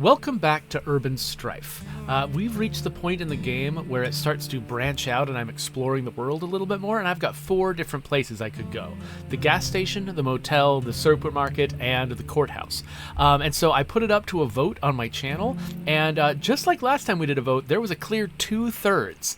Welcome back to Urban Strife. We've reached the point in the game where it starts to branch out and I'm exploring the world a little bit more, and I've got 4 different places I could go. The gas station, the motel, the supermarket, and the courthouse. And so I put it up to a vote on my channel, and just like last time we did a vote, there was a clear 2/3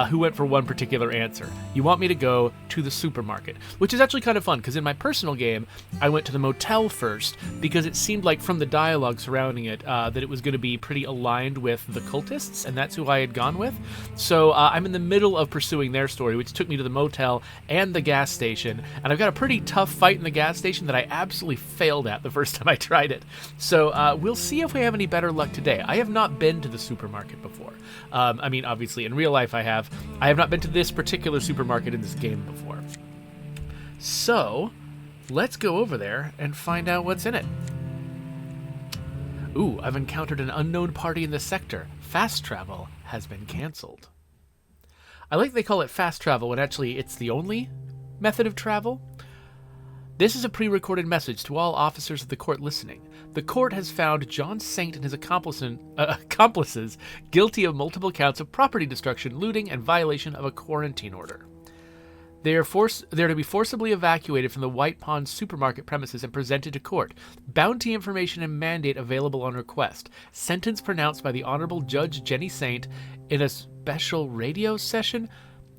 who went for one particular answer. You want me to go to the supermarket, which is actually kind of fun, because in my personal game, I went to the motel first, because it seemed like from the dialogue surrounding it, that it was going to be pretty aligned with the cultists, and that's who I had gone with. So I'm in the middle of pursuing their story, which took me to the motel and the gas station, and I've got a pretty tough fight in the gas station that I absolutely failed at the first time I tried it. So we'll see if we have any better luck today. I have not been to the supermarket before. I mean, obviously, in real life I have. I have not been to this particular supermarket in this game before. So let's go over there and find out what's in it. Ooh, I've encountered an unknown party in the sector. Fast travel has been cancelled. I like they call it fast travel when actually it's the only method of travel. This is a pre-recorded message to all officers of the court listening. The court has found John Saint and his accomplices guilty of multiple counts of property destruction, looting, and violation of a quarantine order. They are to be forcibly evacuated from the White Pond supermarket premises and presented to court. Bounty information and mandate available on request. Sentence pronounced by the Honorable Judge Jenny Saint in a special radio session.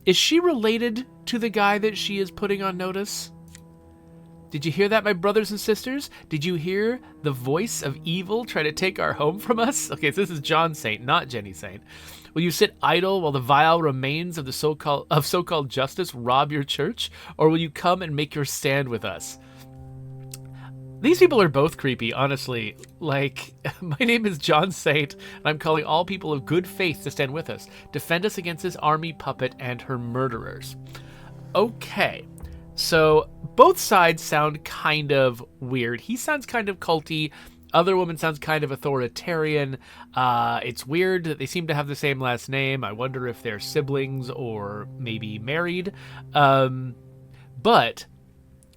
Is she related to the guy that she is putting on notice? Did you hear that, my brothers and sisters? Did you hear the voice of evil try to take our home from us? Okay, so this is John Saint, not Jenny Saint. Will you sit idle while the vile remains of the so-called justice rob your church? Or will you come and make your stand with us? These people are both creepy, honestly. Like, my name is John Saint, and I'm calling all people of good faith to stand with us. Defend us against this army puppet and her murderers. Okay, so both sides sound kind of weird. He sounds kind of culty. Other woman sounds kind of authoritarian. It's weird that they seem to have the same last name. I wonder if they're siblings or maybe married. But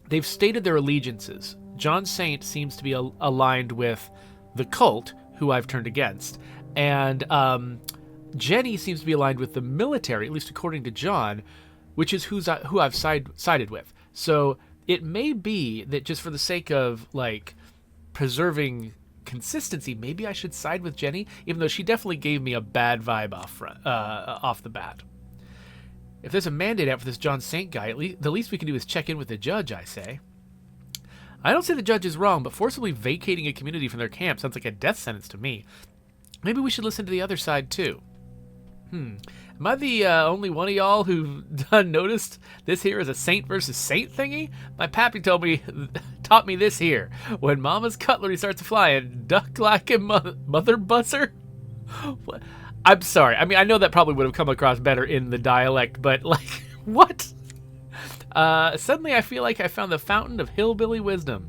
they've stated their allegiances. John Saint seems to be aligned with the cult, who I've turned against. And Jenny seems to be aligned with the military, at least according to John, which is who I've sided with. So it may be that just for the sake of, like, preserving consistency, maybe I should side with Jenny, even though she definitely gave me a bad vibe off the bat. If there's a mandate out for this John Saint guy, the least we can do is check in with the judge, I say. I don't say the judge is wrong, but forcibly vacating a community from their camp sounds like a death sentence to me. Maybe we should listen to the other side, too. Am I the only one of y'all who done noticed this here is a saint versus saint thingy? My pappy taught me this here. When mama's cutlery starts flying, duck like a mother buzzer? I'm sorry. I mean, I know that probably would have come across better in the dialect, but, like, what? Suddenly I feel like I found the fountain of hillbilly wisdom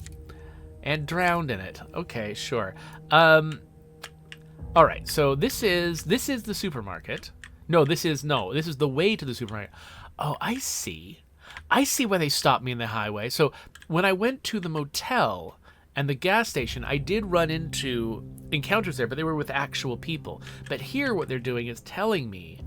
and drowned in it. Okay, sure. All right, so this is the supermarket. This is the way to the supermarket. Oh, I see. I see why they stopped me in the highway. So when I went to the motel and the gas station, I did run into encounters there, but they were with actual people. But here what they're doing is telling me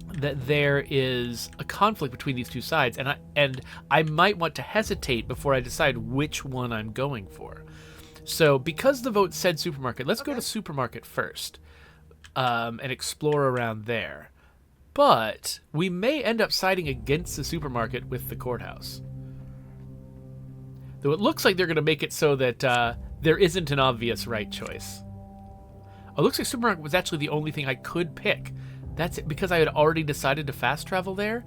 that there is a conflict between these two sides, and I might want to hesitate before I decide which one I'm going for. So because the vote said supermarket, let's go to supermarket first. And explore around there. But we may end up siding against the supermarket with the courthouse. Though it looks like they're going to make it so that there isn't an obvious right choice. Oh, it looks like supermarket was actually the only thing I could pick. That's it, because I had already decided to fast travel there.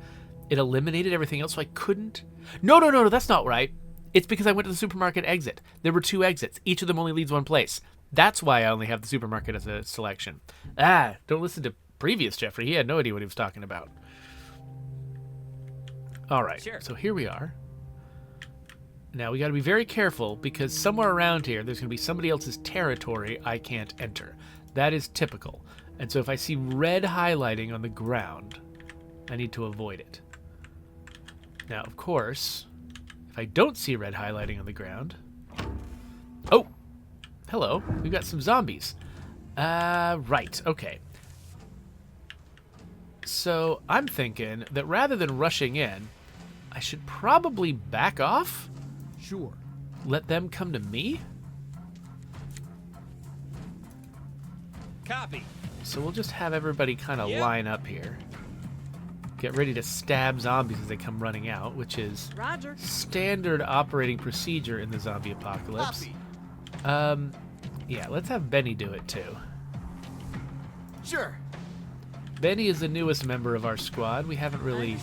It eliminated everything else, so I couldn't. No, that's not right. It's because I went to the supermarket exit. There were 2 exits. Each of them only leads one place. That's why I only have the supermarket as a selection. Don't listen to previous Jeffrey. He had no idea what he was talking about. All right, sure. So here we are. Now we got to be very careful because somewhere around here there's going to be somebody else's territory I can't enter. That is typical. And so if I see red highlighting on the ground, I need to avoid it. Now, of course, if I don't see red highlighting on the ground... Oh! hello. We've got some zombies. Right. Okay. So I'm thinking that rather than rushing in, I should probably back off. Sure. Let them come to me. Copy. So we'll just have everybody kind of line up here. Get ready to stab zombies as they come running out, which is Roger. standard operating procedure in the zombie apocalypse. Yeah, let's have Benny do it too. Sure. Benny is the newest member of our squad. We haven't really...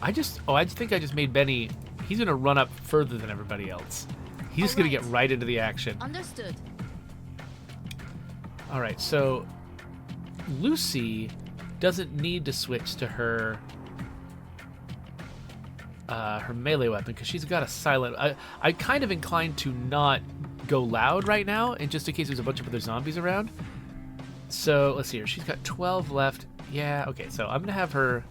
Understood. I think I just made Benny... He's going to run up further than everybody else. He's just going to get right into the action. Understood. All right, so Lucy doesn't need to switch to her melee weapon because she's got a silent... I'm kind of inclined to not go loud right now, and just in case there's a bunch of other zombies around. So let's see here. She's got 12 left. Yeah, okay, so I'm going to have her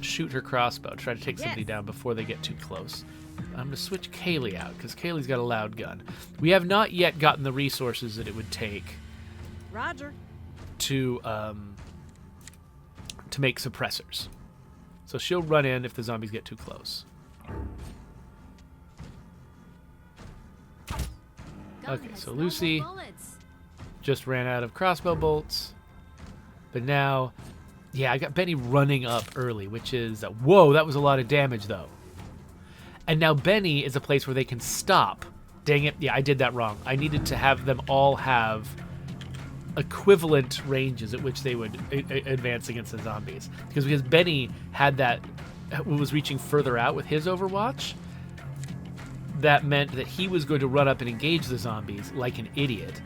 shoot her crossbow, try to take somebody down before they get too close. I'm going to switch Kaylee out because Kaylee's got a loud gun. We have not yet gotten the resources that it would take Roger. to make suppressors. So she'll run in if the zombies get too close. Okay, so Lucy just ran out of crossbow bolts. But now, yeah, I got Benny running up early, which is... whoa, that was a lot of damage, though. And now Benny is a place where they can stop. Dang it. Yeah, I did that wrong. I needed to have them all have equivalent ranges at which they would advance against the zombies. Because Benny had that... was reaching further out with his Overwatch. That meant that he was going to run up and engage the zombies like an idiot.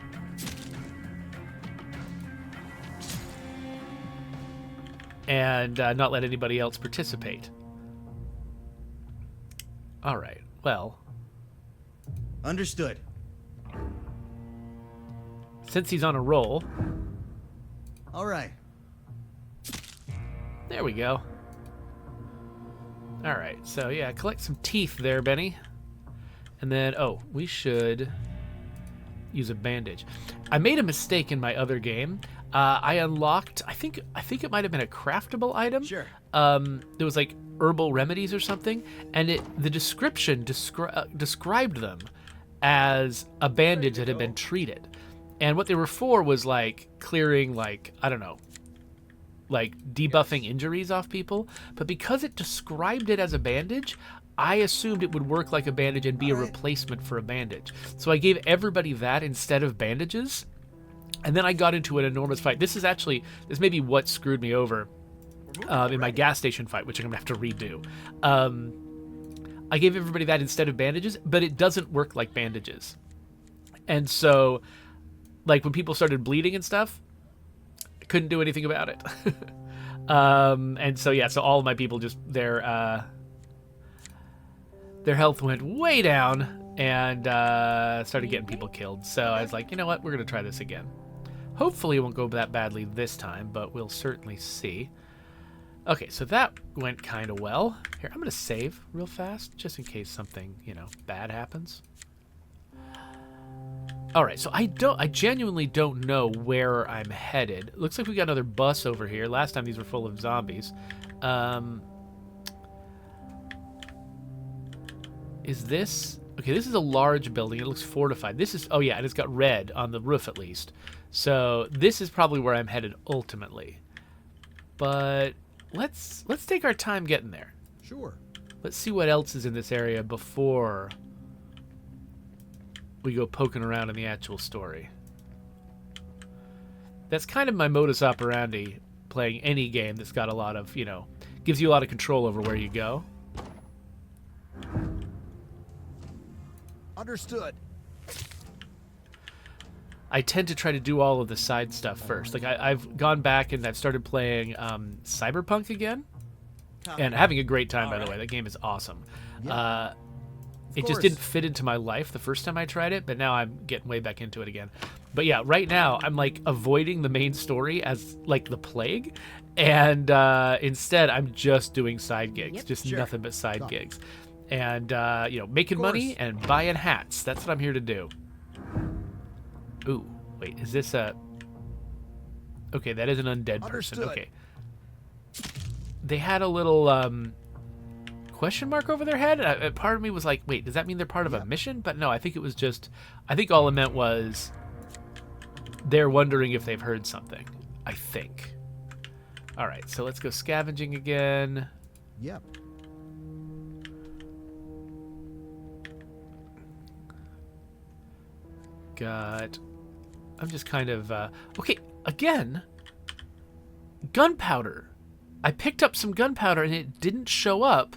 And not let anybody else participate. All right, well. Understood. Since he's on a roll. All right. There we go. All right, so yeah, collect some teeth there, Benny. And then, oh, we should use a bandage. I made a mistake in my other game. I unlocked, I think it might have been a craftable item. Sure. There was like herbal remedies or something, and the description described them as a bandage that had been treated. And what they were for was like clearing, like, I don't know, like debuffing injuries off people. But because it described it as a bandage, I assumed it would work like a bandage and be a replacement for a bandage. So I gave everybody that instead of bandages. And then I got into an enormous fight. This may be what screwed me over in my gas station fight, which I'm going to have to redo. I gave everybody that instead of bandages, but it doesn't work like bandages. And so, like, when people started bleeding and stuff, I couldn't do anything about it. And so, yeah, so all of my people just, their health went way down and started getting people killed. So I was like, you know what? We're going to try this again. Hopefully it won't go that badly this time, but we'll certainly see. Okay, so that went kind of well. Here, I'm going to save real fast, just in case something, bad happens. All right, so I genuinely don't know where I'm headed. Looks like we got another bus over here. Last time these were full of zombies. Is this... Okay, this is a large building. It looks fortified. This is... Oh, yeah, and it's got red on the roof, at least. So this is probably where I'm headed ultimately. But let's take our time getting there. Sure. Let's see what else is in this area before we go poking around in the actual story. That's kind of my modus operandi playing any game that's got a lot of, gives you a lot of control over where you go. Understood. I tend to try to do all of the side stuff first. Like I've gone back and I've started playing Cyberpunk again, and having a great time. By the way, that game is awesome. Yeah. It just didn't fit into my life the first time I tried it, but now I'm getting way back into it again. But yeah, right now I'm like avoiding the main story as like the plague, and instead I'm just doing side gigs, nothing but side gigs, and making money and buying hats. That's what I'm here to do. Ooh, wait, is this a... Okay, that is an undead person. Understood. Okay. They had a little question mark over their head. Part of me was like, wait, does that mean they're part of a mission? But no, I think it was just... I think all it meant was they're wondering if they've heard something. I think. All right, so let's go scavenging again. Yep. Got... I'm just kind of... okay, again, gunpowder. I picked up some gunpowder and it didn't show up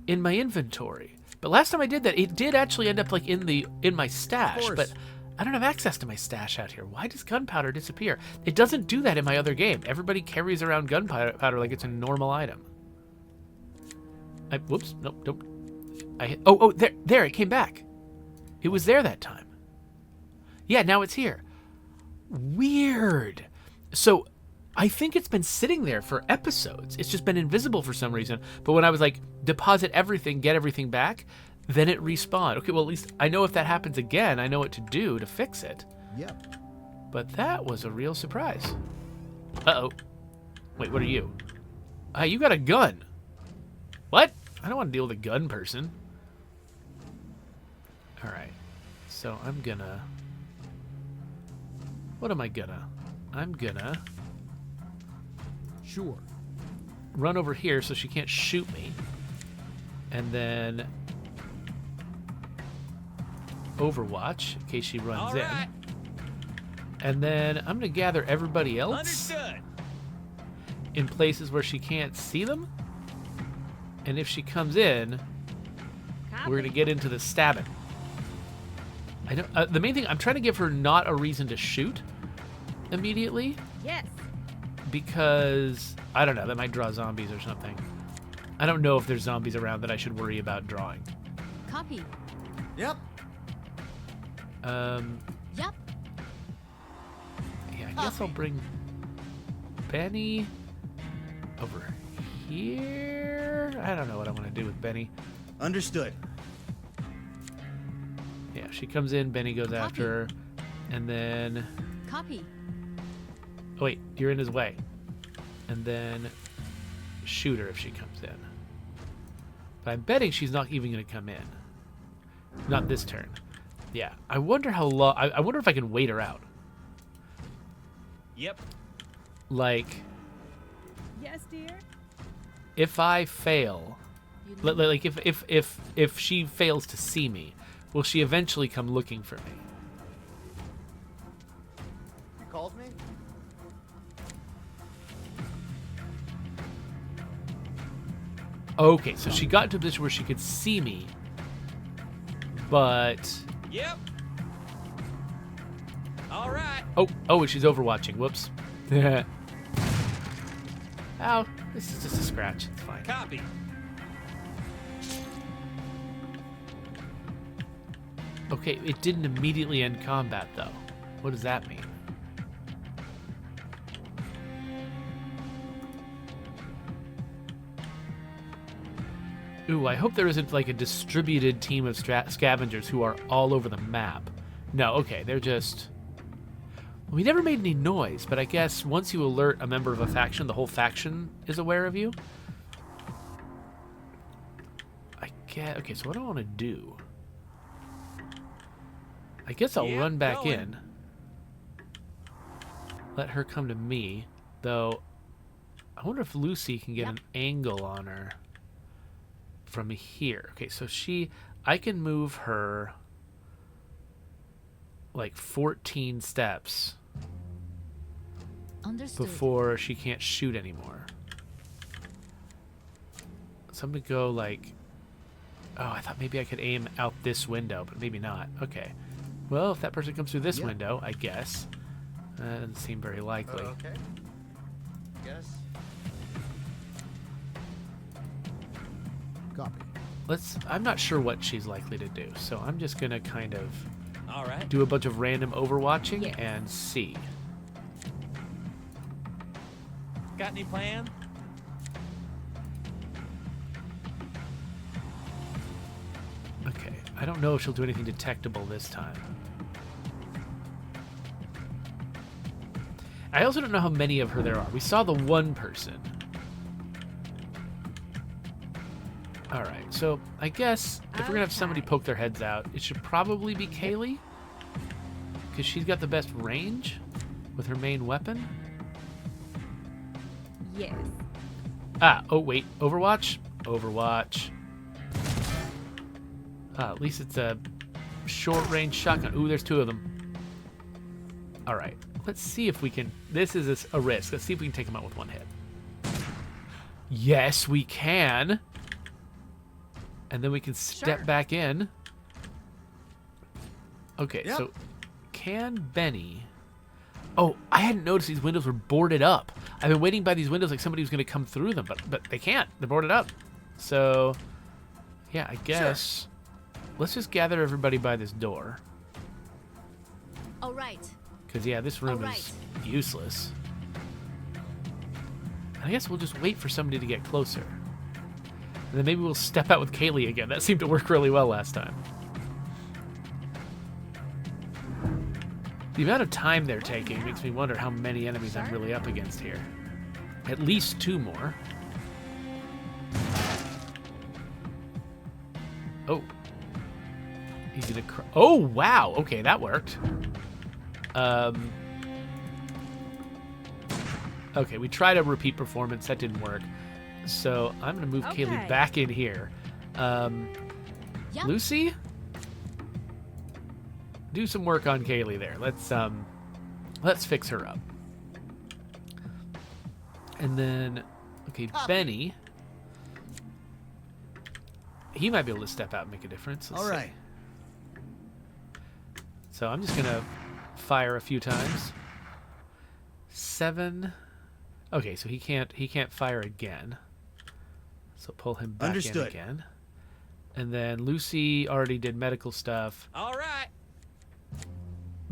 in my inventory. But last time I did that, it did actually end up like in my stash. But I don't have access to my stash out here. Why does gunpowder disappear? It doesn't do that in my other game. Everybody carries around gunpowder like it's a normal item. Whoops, nope, nope. Oh, there, it came back. It was there that time. Yeah, now it's here. Weird. So I think it's been sitting there for episodes. It's just been invisible for some reason. But when I was like, deposit everything, get everything back, then it respawned. Okay, well, at least I know if that happens again, I know what to do to fix it. Yep. But that was a real surprise. Uh-oh. Wait, what are you? You got a gun. What? I don't want to deal with a gun person. All right. So I'm gonna... What am I gonna? I'm gonna... Sure. Run over here so she can't shoot me. And then... Overwatch, in case she runs in. And then I'm gonna gather everybody else in places where she can't see them. And if she comes in, we're gonna get into the stabbing. I don't. The main thing, I'm trying to give her not a reason to shoot immediately. Yes. Because I don't know, that might draw zombies or something. I don't know if there's zombies around that I should worry about drawing. Copy. Yep. Yep. Yeah, I guess I'll bring Benny over here. I don't know what I want to do with Benny. Understood. Yeah, she comes in, Benny goes after her, and then... Copy. Oh, wait, you're in his way. And then shoot her if she comes in. But I'm betting she's not even going to come in. Not this turn. Yeah, I wonder how long... I wonder if I can wait her out. Yep. Like, Yes, dear. if I fail... Like, if she fails to see me, will she eventually come looking for me? You called me? Okay, so she got into a position where she could see me, but... Yep. All right. Oh, she's overwatching. Whoops. Ow, this is just a scratch. It's fine. Copy. Okay, it didn't immediately end combat, though. What does that mean? Ooh, I hope there isn't like a distributed team of scavengers who are all over the map. No, okay, they're just... We never made any noise, but I guess once you alert a member of a faction, the whole faction is aware of you. I get... Okay, so what do I want to do? I guess I'll run back in. Let her come to me, though. I wonder if Lucy can get an angle on her from here. Okay, so I can move her like 14 steps before she can't shoot anymore. So I'm gonna go like, oh, I thought maybe I could aim out this window, but maybe not. Okay. Well, if that person comes through this window, I guess. That doesn't seem very likely. Okay. Guess. Copy. I'm not sure what she's likely to do, so I'm just gonna kind of All right. do a bunch of random overwatching and see. Got any plan? Okay, I don't know if she'll do anything detectable this time. I also don't know how many of her there are. We saw the one person. All right, so I guess if we're gonna have somebody poke their heads out, it should probably be Kaylee, because she's got the best range with her main weapon. Yes. Ah, oh wait, Overwatch? Overwatch. At least it's a short-range shotgun. Ooh, there's two of them. All right, let's see if we can... This is a risk. Let's see if we can take them out with one hit. Yes, we can. And then we can step back in. Okay, Yep. so can Benny... Oh, I hadn't noticed these windows were boarded up. I've been waiting by these windows like somebody was going to come through them, but they can't. They're boarded up. So, yeah, I guess... Let's just gather everybody by this door. All right. Because, yeah, this room is useless. I guess we'll just wait for somebody to get closer. And then maybe we'll step out with Kaylee again. That seemed to work really well last time. The amount of time they're taking makes me wonder how many enemies I'm really up against here. At least two more. Oh. He's gonna oh, wow. Okay, that worked. Okay, we tried a repeat performance. That didn't work. So I'm going to move Kaylee back in here. Yep. Lucy? Do some work on Kaylee there. Let's fix her up. And then, okay, Benny. He might be able to step out and make a difference. Let's All see. right. So I'm just going to fire a few times. 7. Okay, so he can't fire again. So pull him back in again. And then Lucy already did medical stuff. All right.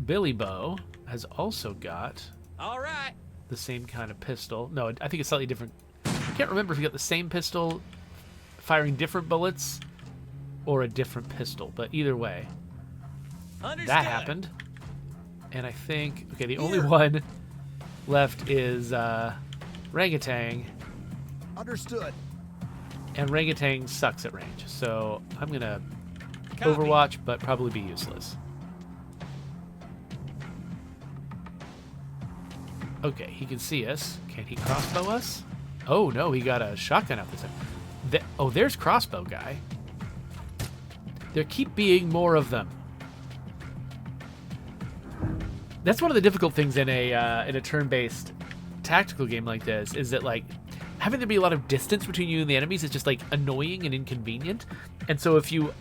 Billy Bow has also got All right. the same kind of pistol. No, I think it's slightly different. I can't remember if he got the same pistol firing different bullets or a different pistol, but either way, Understood. that happened. And I think, okay, the only one left is Rangatang. Understood. And Rangatang sucks at range, so I'm going to Copy. Overwatch, but probably be useless. Okay, he can see us. Can he crossbow us? Oh, no, he got a shotgun out this time. Oh, there's crossbow guy. There keep being more of them. That's one of the difficult things in a turn-based tactical game like this, is that, like, having there be a lot of distance between you and the enemies is just, like, annoying and inconvenient. And so if you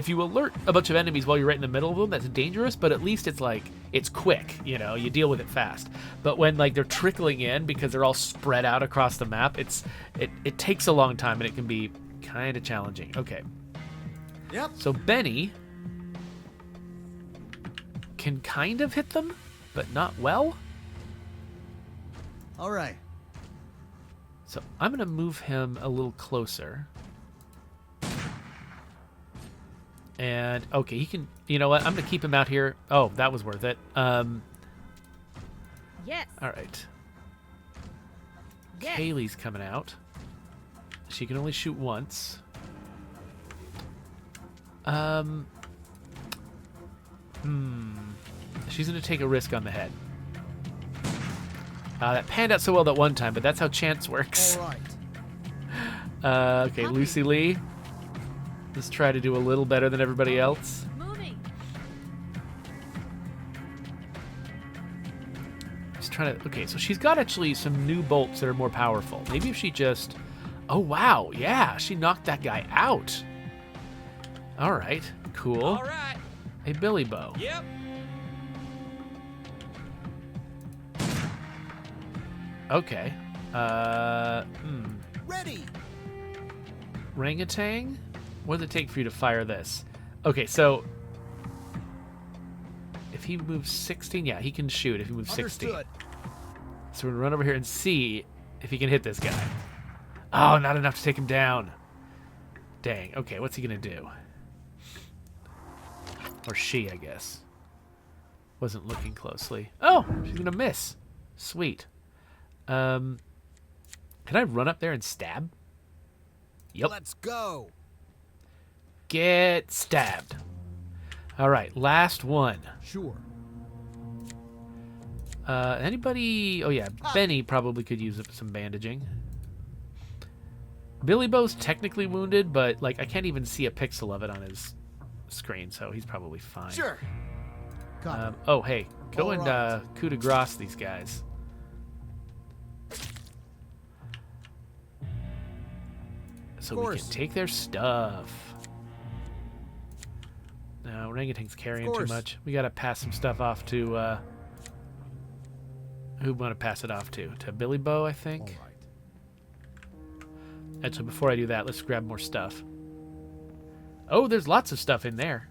alert a bunch of enemies while you're right in the middle of them, that's dangerous, but at least it's, like, it's quick, you know, you deal with it fast. But when, like, they're trickling in because they're all spread out across the map, it takes a long time and it can be kind of challenging. Okay. Yep. So Benny can kind of hit them, but not well. All right. So I'm going to move him a little closer. And, okay, he can... You know what? I'm going to keep him out here. Oh, that was worth it. Yes. All right. Yes. Kaylee's coming out. She can only shoot once. She's going to take a risk on the head. That panned out so well that one time, but that's how chance works. All right. Okay, Lucy Lee. Let's try to do a little better than everybody else. Moving. Just trying to... Okay, so she's got actually some new bolts that are more powerful. Maybe if she just... Oh, wow. Yeah, she knocked that guy out. All right. Cool. All right. A Billy Bow. Yep. Okay. Ready. Rangatang? What does it take for you to fire this? Okay, so... If he moves 16... Yeah, he can shoot if he moves 16. Understood. So we're going to run over here and see if he can hit this guy. Oh, not enough to take him down. Dang. Okay, what's he going to do? Or she, I guess. Wasn't looking closely. Oh, she's going to miss. Sweet. Can I run up there and stab? Yep. Let's go. Get stabbed. All right, last one. Sure. Anybody? Oh yeah, Benny probably could use some bandaging. Billy Bo's technically wounded, but like I can't even see a pixel of it on his screen, so he's probably fine. Sure. Copy. Oh hey, go All and right. coup de grace these guys. So we course. can take their stuff. No, Orangutan's carrying too course. much. We gotta pass some stuff off to who want to pass it off to? To Billy Bo, I All think. right. Actually, before I do that, let's grab more stuff. Oh, there's lots of stuff in there.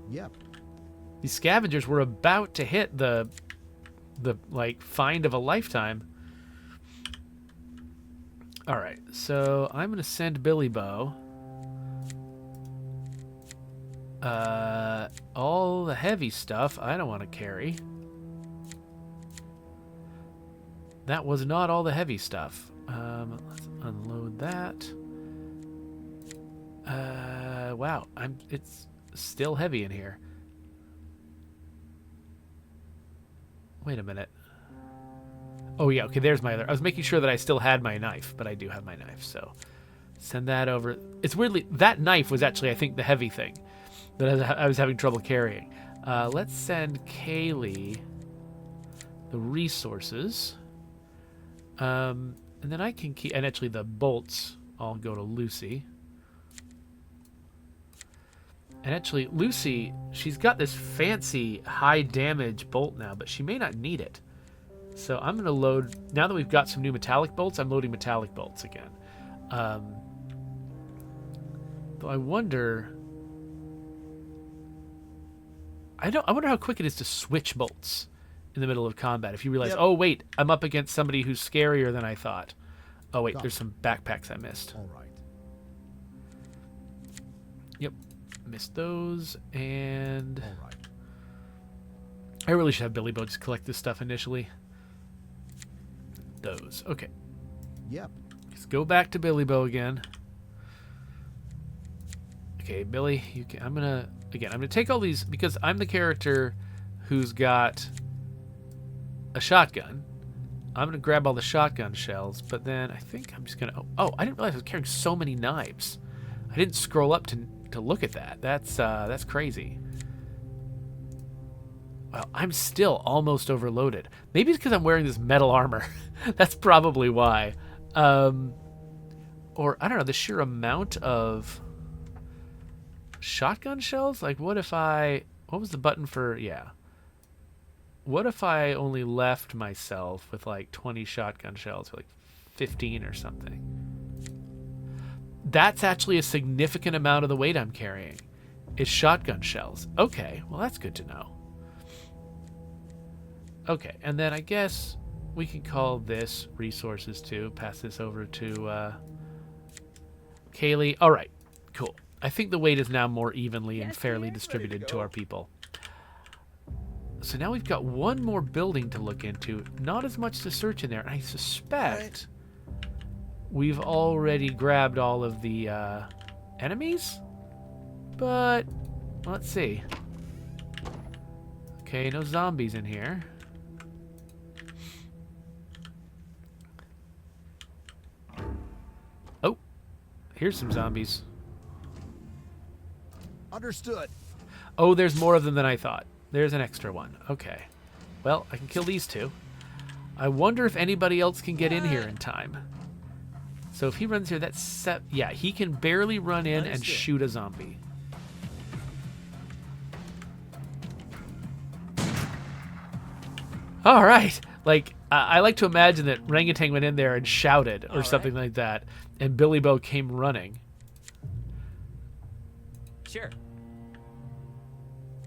Yep. These scavengers were about to hit the like find of a lifetime. All right, so I'm gonna send Billy Bo all the heavy stuff I don't want to carry. That was not all the heavy stuff. Let's unload that. Wow, it's still heavy in here. Wait a minute. Oh yeah, okay, there's my other. I was making sure that I still had my knife, but I do have my knife, so send that over. It's weirdly, that knife was actually, I think, the heavy thing that I was having trouble carrying. Let's send Kaylee the resources. And then I can keep, and actually the bolts all go to Lucy. And actually, Lucy, she's got this fancy high damage bolt now, but she may not need it. So I'm going to load, now that we've got some new metallic bolts, I'm loading metallic bolts again. Though I wonder, I wonder how quick it is to switch bolts in the middle of combat. If you realize, Yep. oh wait, I'm up against somebody who's scarier than I thought. Oh wait, Got there's some backpacks I missed. All right. Yep, missed those, and All right. I really should have Billy Bo just collect this stuff initially. Those, okay. Yep. Let's go back to Billy Bo again. Okay, Billy, you can. I'm gonna take all these because I'm the character who's got a shotgun. I'm gonna grab all the shotgun shells, but then I think I'm just gonna. Oh, I didn't realize I was carrying so many knives. I didn't scroll up to look at that. That's crazy. Well, I'm still almost overloaded. Maybe it's because I'm wearing this metal armor. That's probably why. Or I don't know, the sheer amount of shotgun shells. Like, what if I? What was the button for? Yeah. What if I only left myself with like 20 shotgun shells, or like 15 or something? That's actually a significant amount of the weight I'm carrying. Is shotgun shells. Okay, well that's good to know. Okay, and then I guess we can call this resources too. Pass this over to Kaylee. All right, cool. I think the weight is now more evenly and fairly distributed to our people. So now we've got one more building to look into. Not as much to search in there. And I suspect we've already grabbed all of the enemies. But let's see. Okay, no zombies in here. Oh, here's some zombies. Understood. Oh, there's more of them than I thought. There's an extra one. Okay. Well, I can kill these two. I wonder if anybody else can get in here in time. So if he runs here, that's yeah, he can barely run in and shoot a zombie. All right. Like, I like to imagine that Orangutan went in there and shouted or something like that, and Billy Bo came running Sure.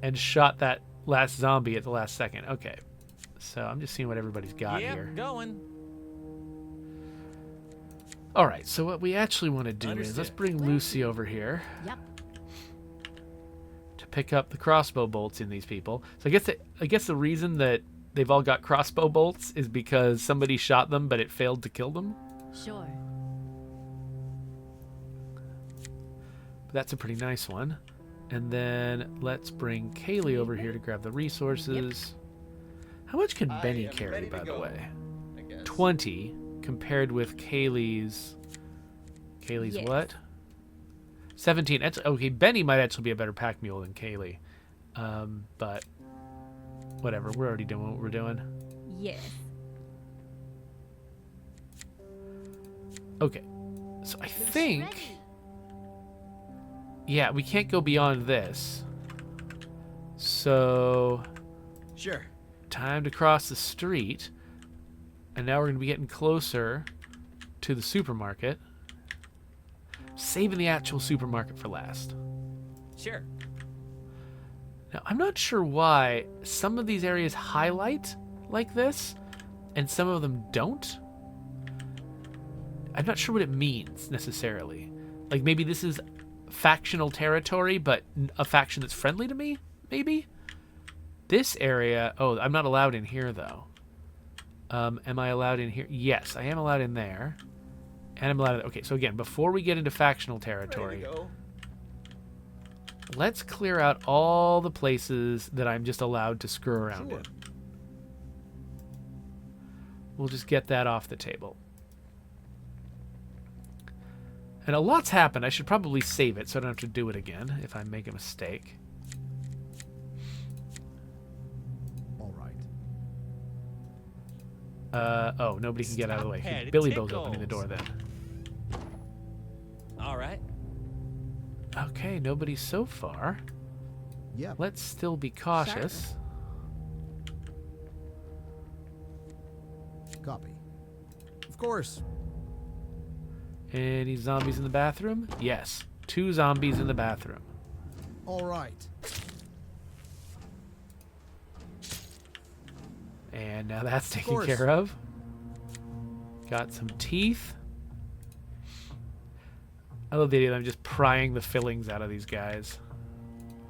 and shot that last zombie at the last second. Okay. So I'm just seeing what everybody's got Yep, here. going. All right. So what we actually want to do is Understood. let's bring Lucy over here Yep. to pick up the crossbow bolts in these people. So I guess the reason that they've all got crossbow bolts is because somebody shot them, but it failed to kill them. Sure. But that's a pretty nice one. And then let's bring Kaylee over here to grab the resources. How much can Benny carry, by the way? 20 compared with Kaylee's. Kaylee's Yes. what? 17. That's, okay, Benny might actually be a better pack mule than Kaylee. But whatever. We're already doing what we're doing. Yes. Okay. So I think... Ready. Yeah, we can't go beyond this. So... Sure. Time to cross the street. And now we're going to be getting closer to the supermarket. Saving the actual supermarket for last. Sure. Now, I'm not sure why some of these areas highlight like this, and some of them don't. I'm not sure what it means, necessarily. Like, maybe this is factional territory, but a faction that's friendly to me, maybe? This area... Oh, I'm not allowed in here, though. Am I allowed in here? Yes, I am allowed in there. And I'm allowed... Okay, so again, before we get into factional territory... Let's clear out all the places that I'm just allowed to screw around in. We'll just get that off the table. And a lot's happened. I should probably save it so I don't have to do it again if I make a mistake. All right. Oh, nobody can get out of the way. Stop it, Billy it Bo's opening the door tickles. then. All right. Okay, nobody so far. Yep. Let's still be cautious. Copy. Of course. Any zombies in the bathroom? Yes. 2 zombies in the bathroom. All right. And now that's taken course. care of. Got some teeth. I love the idea that I'm just prying the fillings out of these guys.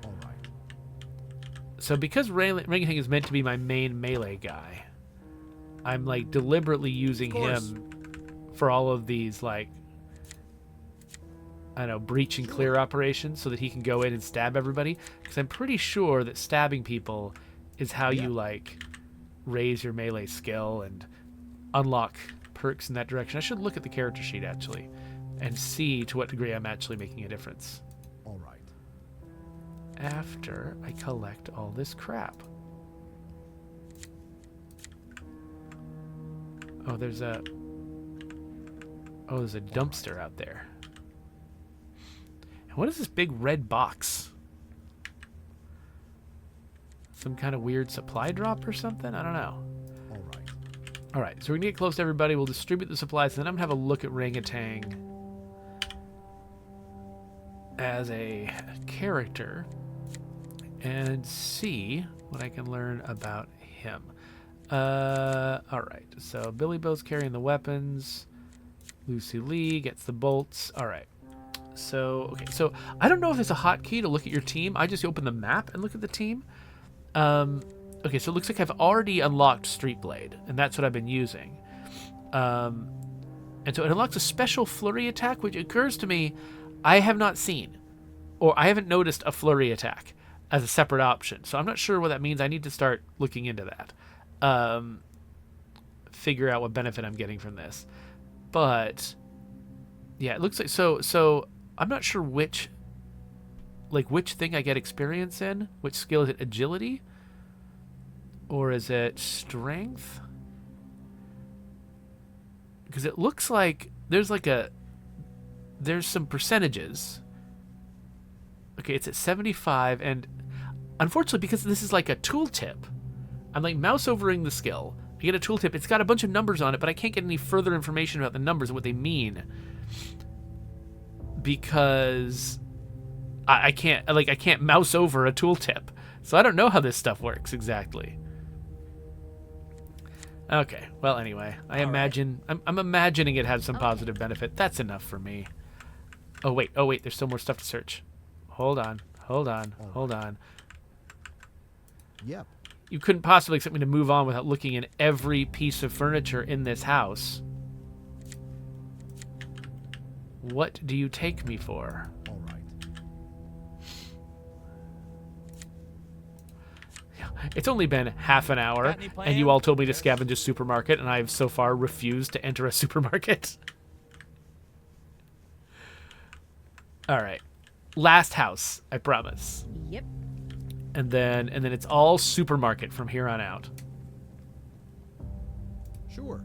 All right. So because Ring is meant to be my main melee guy, I'm like deliberately using him for all of these like, I don't know, breach and clear operations so that he can go in and stab everybody. Because I'm pretty sure that stabbing people is how you like raise your melee skill and unlock perks in that direction. I should look at the character sheet actually and see to what degree I'm actually making a difference. All right. After I collect all this crap. Oh, there's a dumpster out there. And what is this big red box? Some kind of weird supply drop or something? I don't know. All right. All right, so we're gonna get close to everybody. We'll distribute the supplies, and then I'm gonna have a look at Rangatang as a character and see what I can learn about him. All right, so Billy Bo's carrying the weapons. Lucy Lee gets the bolts. All right. So, okay, so I don't know if there's a hotkey to look at your team. I just open the map and look at the team. Okay, so it looks like I've already unlocked Street Blade, and that's what I've been using. And so it unlocks a special flurry attack, which occurs to me I have not seen, or I haven't noticed a flurry attack as a separate option. So I'm not sure what that means. I need to start looking into that. Figure out what benefit I'm getting from this. But yeah, it looks like so I'm not sure which thing I get experience in. Which skill is it? Agility? Or is it strength? Because it looks like there's some percentages. Okay, it's at 75, and unfortunately, because this is like a tooltip, I'm like mouse overing the skill. I get a tooltip. It's got a bunch of numbers on it, but I can't get any further information about the numbers and what they mean because I can't mouse over a tooltip. So I don't know how this stuff works exactly. Okay, well anyway, I'm imagining it has some positive benefit. That's enough for me. Oh wait, there's still more stuff to search. Hold on. Yep. You couldn't possibly expect me to move on without looking in every piece of furniture in this house. What do you take me for? All right. It's only been half an hour, Got any and you plans? all told me to scavenge a supermarket, and I've so far refused to enter a supermarket. All right. Last house, I promise. Yep. And then it's all supermarket from here on out. Sure.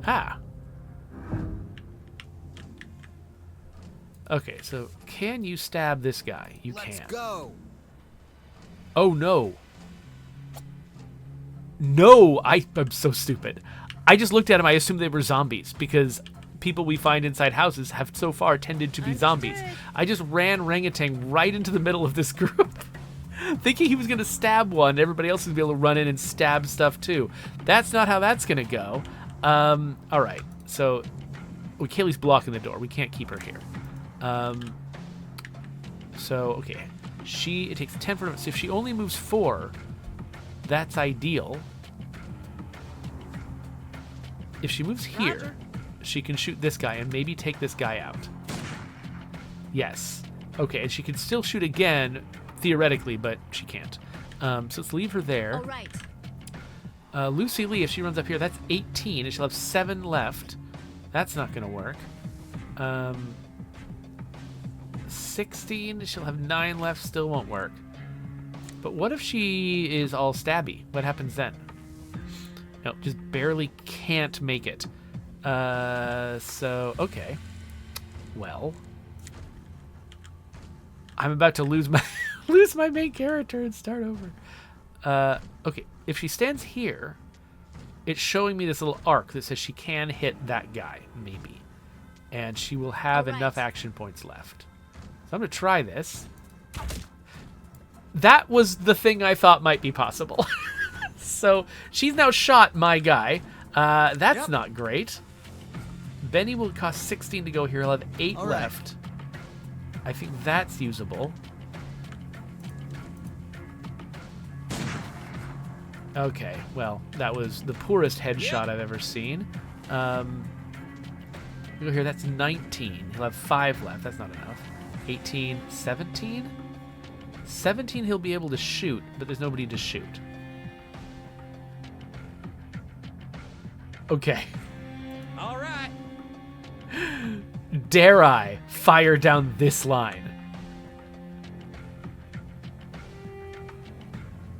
Ah. Okay, so can you stab this guy? You Let's can. go. Oh no. No, I'm so stupid. I just looked at him, I assumed they were zombies because people we find inside houses have so far tended to be zombies. I just ran orangutan right into the middle of this group. Thinking he was going to stab one, everybody else was going to be able to run in and stab stuff too. That's not how that's going to go. All right, so Kaylee's blocking the door. We can't keep her here. So, okay. It takes 10 for... So if she only moves 4, that's ideal. If she moves here, Roger. she can shoot this guy and maybe take this guy out. Yes. Okay, and she can still shoot again, theoretically, but she can't. So let's leave her there. All right. Lucy Lee, if she runs up here, that's 18, and she'll have 7 left. That's not going to work. 16, she'll have 9 left, still won't work. But what if she is all stabby? What happens then? No, just barely can't make it. So, okay. Well, I'm about to lose my lose my main character and start over. Okay, if she stands here, it's showing me this little arc that says she can hit that guy, maybe. And she will have All right. enough action points left. So I'm going to try this. That was the thing I thought might be possible. So she's now shot my guy. That's Yep. not great. Benny will cost 16 to go here. He'll have 8 All right. left. I think that's usable. Okay, well, that was the poorest headshot I've ever seen. Go here, that's 19. He'll have 5 left. That's not enough. 18, 17? 17 he'll be able to shoot, but there's nobody to shoot. Okay. All right. Dare I fire down this line?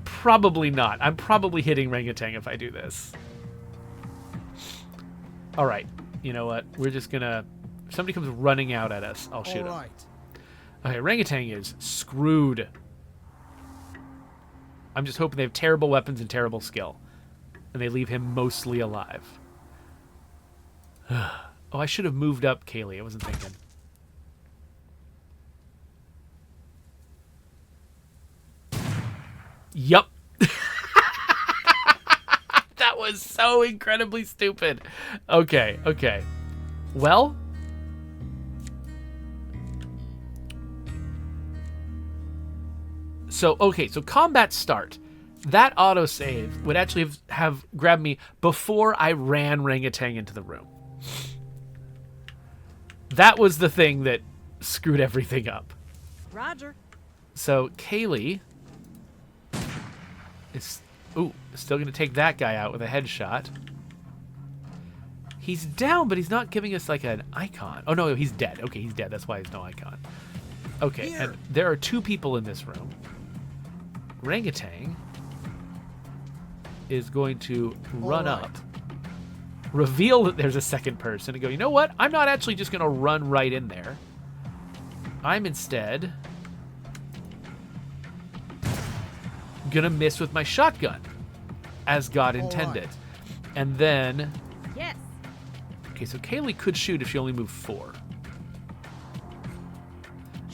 Probably not. I'm probably hitting orangutan if I do this. All right. You know what? We're just gonna... If somebody comes running out at us, I'll shoot All him. right. Okay, orangutan is screwed. I'm just hoping they have terrible weapons and terrible skill. And they leave him mostly alive. Oh, I should have moved up, Kaylee. I wasn't thinking. Yup. That was so incredibly stupid. Okay, okay. Well... So, okay, so combat start. That autosave would actually have grabbed me before I ran orangutan into the room. That was the thing that screwed everything up. Roger. So, Kaylee is still going to take that guy out with a headshot. He's down, but he's not giving us like an icon. Oh, no, he's dead. Okay, he's dead. That's why he's no icon. Okay, Here. and there are 2 people in this room. Orangutan is going to run All right. up, reveal that there's a second person, and go, you know what? I'm not actually just going to run right in there. I'm instead going to miss with my shotgun, as God All intended. right. And then... Yes. Okay, so Kaylee could shoot if she only moved 4.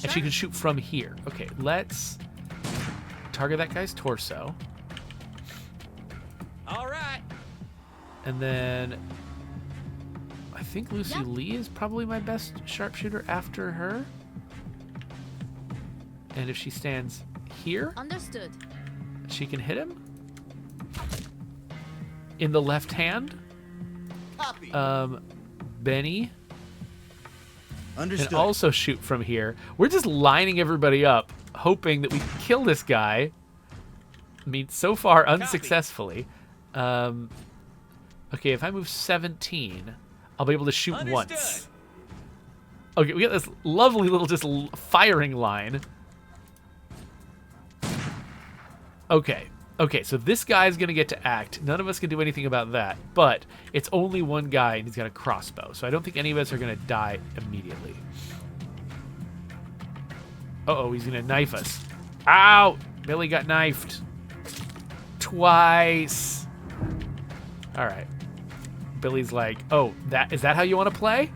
And she can shoot from here. Okay, let's target that guy's torso. All right. And then I think Lucy Yep. Lee is probably my best sharpshooter after her. And if she stands here, Understood. she can hit him. In the left hand. Copy. Benny Understood. can also shoot from here. We're just lining everybody up, hoping that we can kill this guy. I mean, so far unsuccessfully. Okay, if I move 17, I'll be able to shoot Understood. once. Okay, we got this lovely little just firing line. Okay, so this guy's going to get to act. None of us can do anything about that, but it's only one guy, and he's got a crossbow, so I don't think any of us are going to die immediately. Uh-oh, he's going to knife us. Ow! Billy got knifed. Twice. All right. Billy's like, oh, is that how you want to play?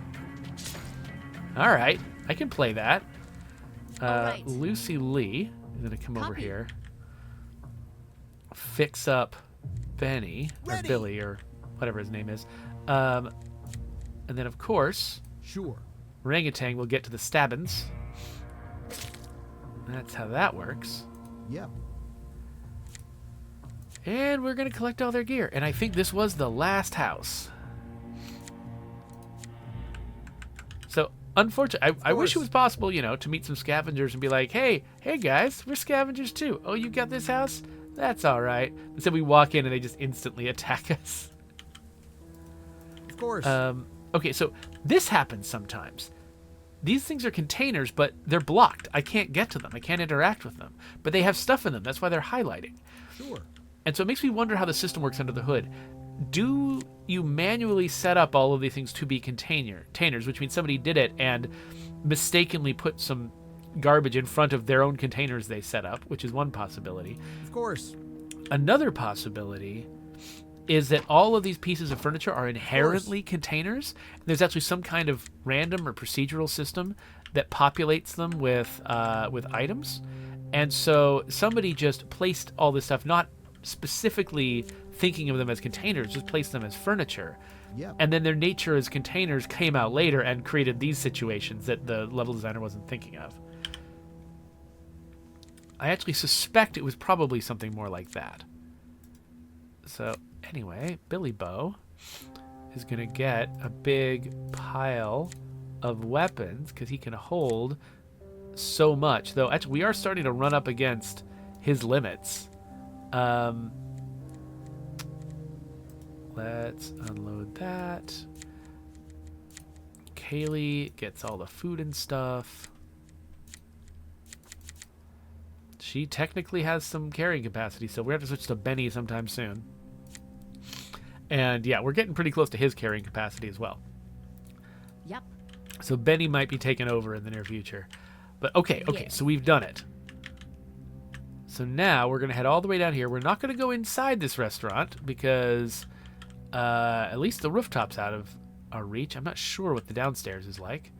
All right, I can play that. right. Lucy Lee is going to come over Copy. here. Fix up Benny, or Ready. Billy, or whatever his name is. And then, of course, Sure. Orangutan will get to the stabbins. That's how that works. Yep. And we're going to collect all their gear. And I think this was the last house. So, unfortunately, I wish it was possible, to meet some scavengers and be like, hey guys, we're scavengers too. Oh, you got this house? That's all right. Instead, we walk in and they just instantly attack us. Of course. Okay, so this happens sometimes. These things are containers, but they're blocked. I can't get to them. I can't interact with them. But they have stuff in them. That's why they're highlighting. Sure. And so it makes me wonder how the system works under the hood. Do you manually set up all of these things to be containers, which means somebody did it and mistakenly put some garbage in front of their own containers they set up, which is one possibility. Of course. Another possibility is that all of these pieces of furniture are inherently containers. And there's actually some kind of random or procedural system that populates them with items. And so somebody just placed all this stuff, not specifically thinking of them as containers, just placed them as furniture. Yep. And then their nature as containers came out later and created these situations that the level designer wasn't thinking of. I actually suspect it was probably something more like that. So anyway, Billy Bow is going to get a big pile of weapons because he can hold so much. Though actually we are starting to run up against his limits. Let's unload that. Kaylee gets all the food and stuff. She technically has some carrying capacity, so we have to switch to Benny sometime soon. And yeah, we're getting pretty close to his carrying capacity as well. Yep. So Benny might be taken over in the near future. But okay, Yes. so we've done it. So now we're going to head all the way down here. We're not going to go inside this restaurant because at least the rooftop's out of our reach. I'm not sure what the downstairs is like.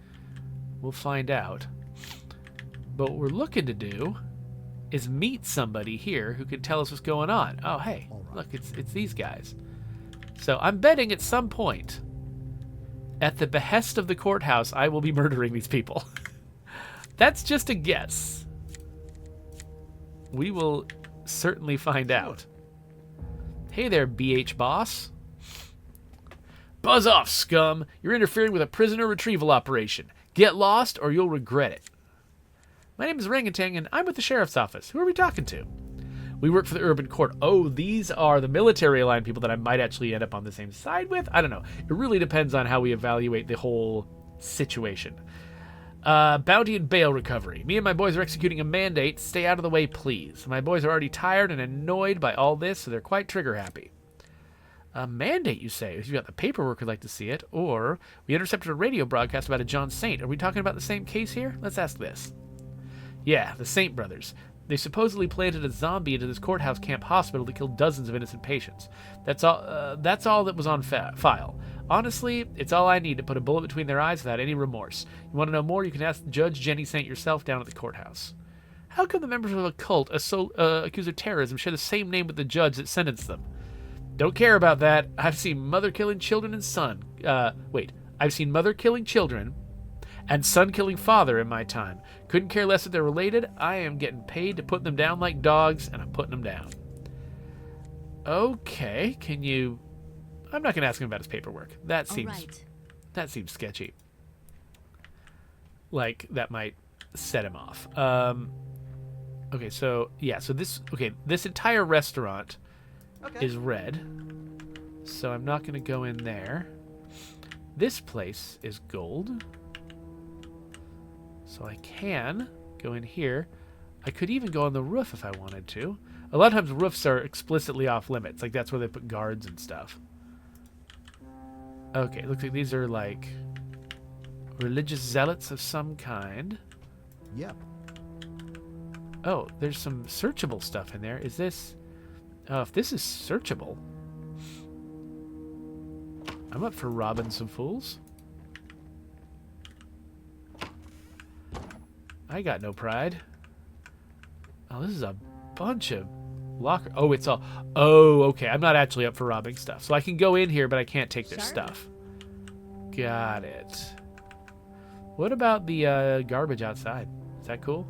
We'll find out. But what we're looking to do is meet somebody here who can tell us what's going on. Oh, hey, All right. look, it's these guys. So I'm betting at some point, at the behest of the courthouse, I will be murdering these people. That's just a guess. We will certainly find out. Hey there, BH boss. Buzz off, scum. You're interfering with a prisoner retrieval operation. Get lost or you'll regret it. My name is Orangutan, and I'm with the sheriff's office. Who are we talking to? We work for the urban court. Oh, these are the military aligned people that I might actually end up on the same side with? I don't know. It really depends on how we evaluate the whole situation. Bounty and bail recovery. Me and my boys are executing a mandate. Stay out of the way, please. My boys are already tired and annoyed by all this, so they're quite trigger happy. A mandate, you say? If you got the paperwork, we'd like to see it. Or we intercepted a radio broadcast about a John Saint. Are we talking about the same case here? Let's ask this. Yeah, the Saint brothers. They supposedly planted a zombie into this courthouse camp hospital to kill dozens of innocent patients. That's all that was on file. Honestly, it's all I need to put a bullet between their eyes without any remorse. You want to know more? You can ask Judge Jenny Saint yourself down at the courthouse. How come the members of a cult accused of terrorism share the same name with the judge that sentenced them? Don't care about that. I've seen mother killing children and son. I've seen mother killing children and son-killing father in my time. Couldn't care less if they're related. I am getting paid to put them down like dogs, and I'm putting them down. Okay, can you... I'm not going to ask him about his paperwork. That seems sketchy. Like, that might set him off. Okay, so, yeah, so this entire restaurant is red. So I'm not going to go in there. This place is gold. So I can go in here. I could even go on the roof if I wanted to. A lot of times roofs are explicitly off limits. Like, that's where they put guards and stuff. Okay, looks like these are, like, religious zealots of some kind. Yep. Oh, there's some searchable stuff in there. Is this... Oh, if this is searchable... I'm up for robbing some fools. I got no pride. Oh, this is a bunch of locker... Oh, it's all... Oh, okay. I'm not actually up for robbing stuff. So I can go in here, but I can't take their stuff. Got it. What about the garbage outside? Is that cool?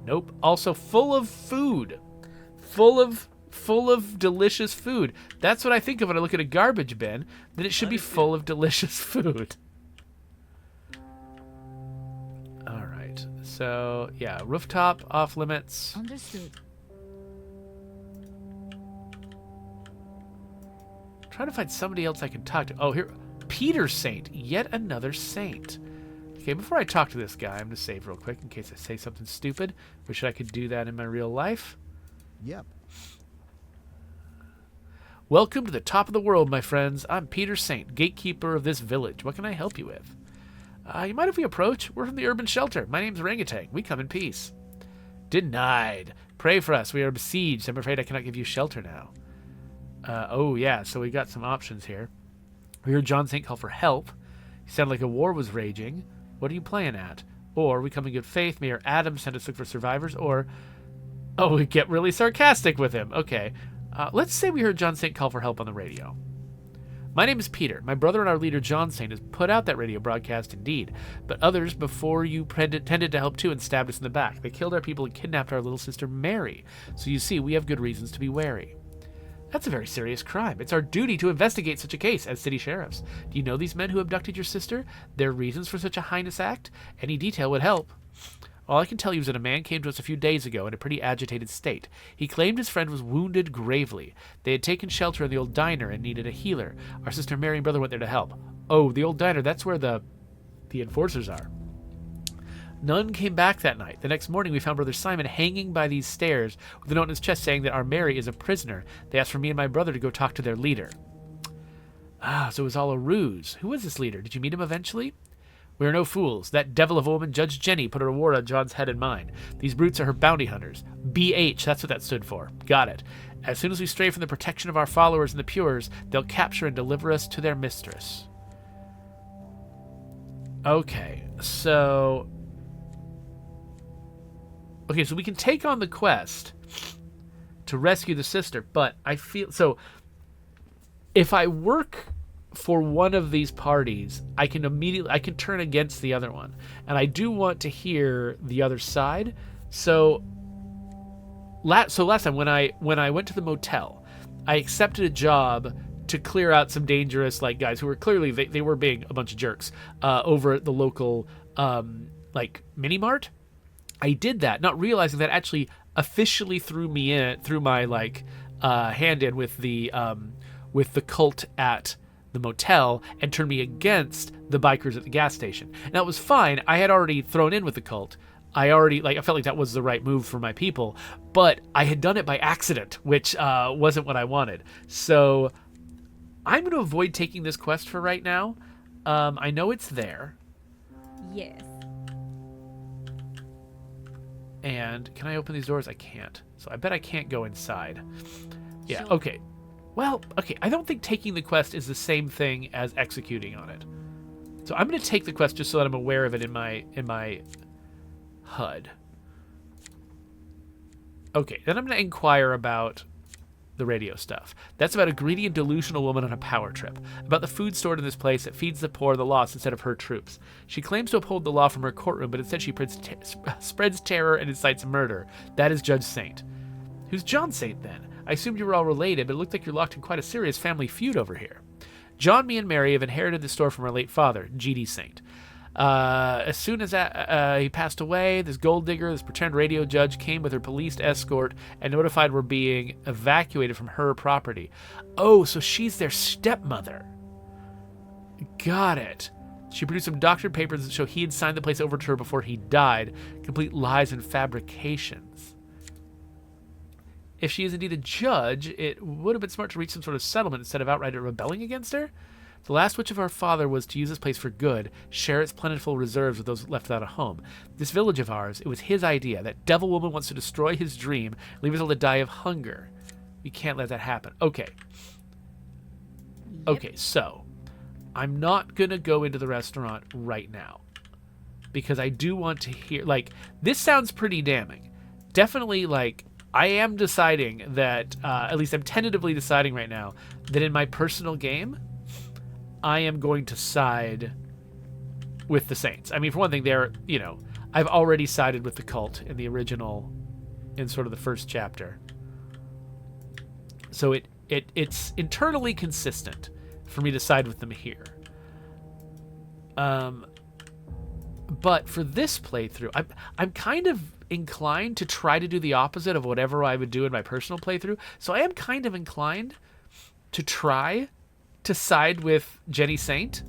Nope. Also full of food. Full of delicious food. That's what I think of when I look at a garbage bin. That it should be full of delicious food. All right. So, yeah, rooftop off limits. Understood. Trying to find somebody else I can talk to. Oh, here. Peter Saint. Yet another saint. Okay, before I talk to this guy, I'm going to save real quick in case I say something stupid. Wish I could do that in my real life. Yep. Welcome to the top of the world, my friends. I'm Peter Saint, gatekeeper of this village. What can I help you with? You mind if we approach? We're from the urban shelter. My name's Orangutan. We come in peace. Denied. Pray for us. We are besieged. I'm afraid I cannot give you shelter now. Oh, yeah, so we got some options here. We heard John Saint call for help. He sounded like a war was raging. What are you playing at? Or we come in good faith. Mayor Adams sent us look for survivors. Or, oh, we get really sarcastic with him. Okay. Let's say we heard John Saint call for help on the radio. My name is Peter. My brother and our leader, John Saint, has put out that radio broadcast indeed. But others before you tended to help too and stabbed us in the back. They killed our people and kidnapped our little sister, Mary. So you see, we have good reasons to be wary. That's a very serious crime. It's our duty to investigate such a case as city sheriffs. Do you know these men who abducted your sister? Their reasons for such a heinous act? Any detail would help. All I can tell you is that a man came to us a few days ago in a pretty agitated state. He claimed his friend was wounded gravely. They had taken shelter in the old diner and needed a healer. Our sister Mary and brother went there to help. Oh, the old diner, that's where the enforcers are. None came back that night. The next morning, we found Brother Simon hanging by these stairs with a note in his chest saying that our Mary is a prisoner. They asked for me and my brother to go talk to their leader. Ah, so it was all a ruse. Who was this leader? Did you meet him eventually? We are no fools. That devil of a woman, Judge Jenny, put a reward on John's head and mine. These brutes are her bounty hunters. BH, that's what that stood for. Got it. As soon as we stray from the protection of our followers and the Pures, they'll capture and deliver us to their mistress. Okay, so we can take on the quest to rescue the sister, but I feel... So, if I work for one of these parties, I can turn against the other one. And I do want to hear the other side. So last time when I went to the motel, I accepted a job to clear out some dangerous guys who were clearly they were being a bunch of jerks over at the local mini mart. I did that, not realizing that actually officially threw my hand in with the cult at the motel and turned me against the bikers at the gas station. Now, it was fine. I had already thrown in with the cult. I felt like that was the right move for my people, but I had done it by accident, which wasn't what I wanted. So I'm going to avoid taking this quest for right now. I know it's there. Yes. And can I open these doors? I can't. So I bet I can't go inside. Yeah, Sure. okay. Well, okay, I don't think taking the quest is the same thing as executing on it. So I'm going to take the quest just so that I'm aware of it in my HUD. Okay, then I'm going to inquire about the radio stuff. That's about a greedy and delusional woman on a power trip. About the food stored in this place that feeds the poor and the lost instead of her troops. She claims to uphold the law from her courtroom, but instead she spreads terror and incites murder. That is Judge Saint. Who's John Saint, then? I assumed you were all related, but it looked like you're locked in quite a serious family feud over here. John, me, and Mary have inherited the store from our late father, G.D. Saint. As soon as he passed away, this gold digger, this pretend radio judge, came with her police escort and notified we're being evacuated from her property. Oh, so she's their stepmother. Got it. She produced some doctored papers that show he had signed the place over to her before he died. Complete lies and fabrications. If she is indeed a judge, it would have been smart to reach some sort of settlement instead of outright rebelling against her. The last wish of our father was to use this place for good, share its plentiful reserves with those left without a home. This village of ours, it was his idea. That devil woman wants to destroy his dream, leave us all to die of hunger. We can't let that happen. Okay. Okay, so I'm not going to go into the restaurant right now because I do want to hear, like, this sounds pretty damning. Definitely, like, I am deciding that, at least I'm tentatively deciding right now, that in my personal game, I am going to side with the Saints. I mean, for one thing, I've already sided with the cult in the original, in sort of the first chapter. So it's internally consistent for me to side with them here. But for this playthrough, I'm kind of inclined to try to do the opposite of whatever I would do in my personal playthrough. So I am kind of inclined to try to side with Jenny Saint,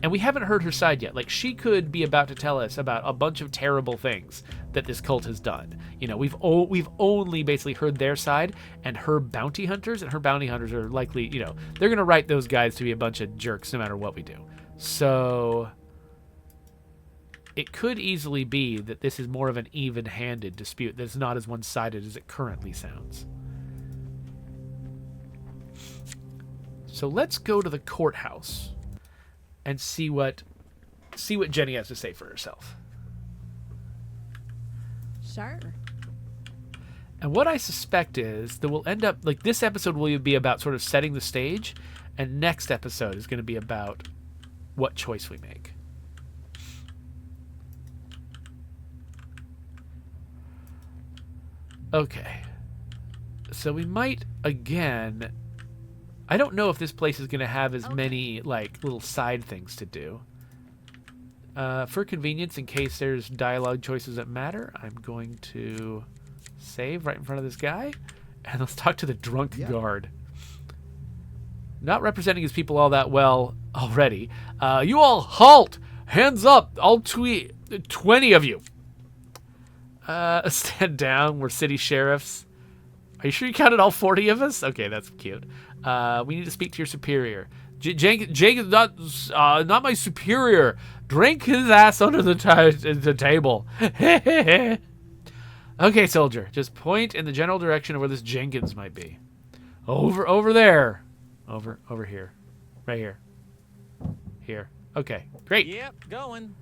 and we haven't heard her side yet. Like, she could be about to tell us about a bunch of terrible things that this cult has done. You know, we've only basically heard their side and her bounty hunters, and her bounty hunters are likely, you know, they're gonna write those guys to be a bunch of jerks no matter what we do. So it could easily be that this is more of an even-handed dispute that's not as one-sided as it currently sounds. So let's go to the courthouse and see what Jenny has to say for herself. Sure. And what I suspect is that we'll end up, like, this episode will be about sort of setting the stage, and next episode is going to be about what choice we make. Okay. So we might, again, I don't know if this place is going to have as many, like, little side things to do. For convenience, in case there's dialogue choices that matter, I'm going to save right in front of this guy. And let's talk to the drunk guard. Not representing his people all that well already. You all halt! Hands up! I'll tweet 20 of you. Stand down. We're city sheriffs. Are you sure you counted all 40 of us? Okay, that's cute. We need to speak to your superior. Jenkins, not my superior. Drink his ass under the table. Okay, soldier. Just point in the general direction of where this Jenkins might be. Over there. Over here. Right here. Here. Okay, great. Yep, going.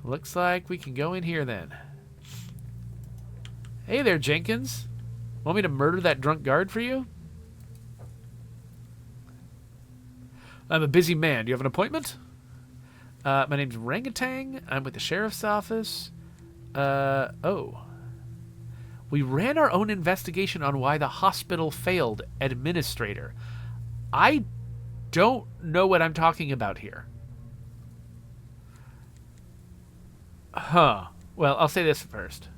Looks like we can go in here then. Hey there, Jenkins. Want me to murder that drunk guard for you? I'm a busy man. Do you have an appointment? My name's Rangatang. I'm with the sheriff's office. Oh. We ran our own investigation on why the hospital failed, administrator. I don't know what I'm talking about here. Huh. Well, I'll say this first.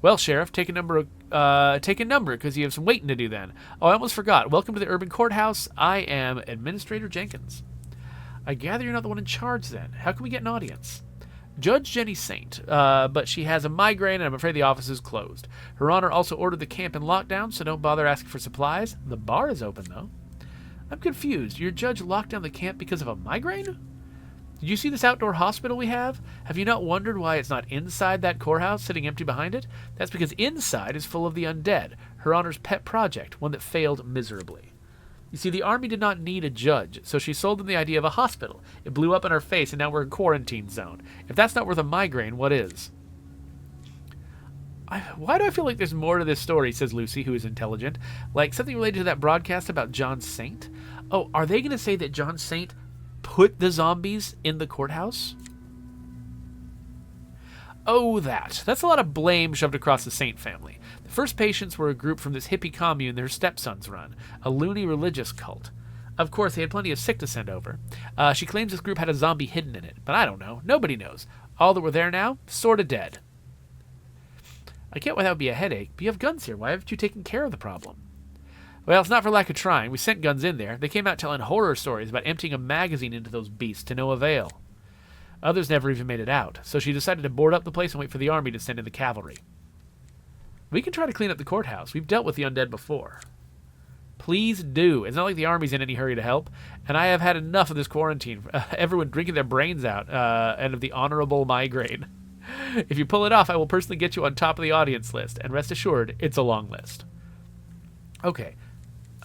Well, Sheriff, take a number, because you have some waiting to do then. Oh, I almost forgot. Welcome to the Urban Courthouse. I am Administrator Jenkins. I gather you're not the one in charge then. How can we get an audience? Judge Jenny Saint, but she has a migraine and I'm afraid the office is closed. Her Honor also ordered the camp in lockdown, so don't bother asking for supplies. The bar is open, though. I'm confused. Your judge locked down the camp because of a migraine? Did you see this outdoor hospital we have? Have you not wondered why it's not inside that courthouse sitting empty behind it? That's because inside is full of the undead, Her Honor's pet project, one that failed miserably. You see, the army did not need a judge, so she sold them the idea of a hospital. It blew up in our face, and now we're in quarantine zone. If that's not worth a migraine, what is? Why do I feel like there's more to this story, says Lucy, who is intelligent. Like something related to that broadcast about John Saint? Oh, are they going to say that John Saint put the zombies in the courthouse? Oh, that's a lot of blame shoved across the Saint family. The first patients were a group from this hippie commune their stepsons run, a loony religious cult. Of course, they had plenty of sick to send over. She claims this group had a zombie hidden in it, but I don't know. Nobody knows. All that were there now, sort of dead. I get why that would be a headache, but you have guns here. Why haven't you taken care of the problem? Well, it's not for lack of trying. We sent guns in there. They came out telling horror stories about emptying a magazine into those beasts to no avail. Others never even made it out, so she decided to board up the place and wait for the army to send in the cavalry. We can try to clean up the courthouse. We've dealt with the undead before. Please do. It's not like the army's in any hurry to help, and I have had enough of this quarantine. Everyone drinking their brains out, and of the honorable migraine. If you pull it off, I will personally get you on top of the audience list, and rest assured, it's a long list. Okay.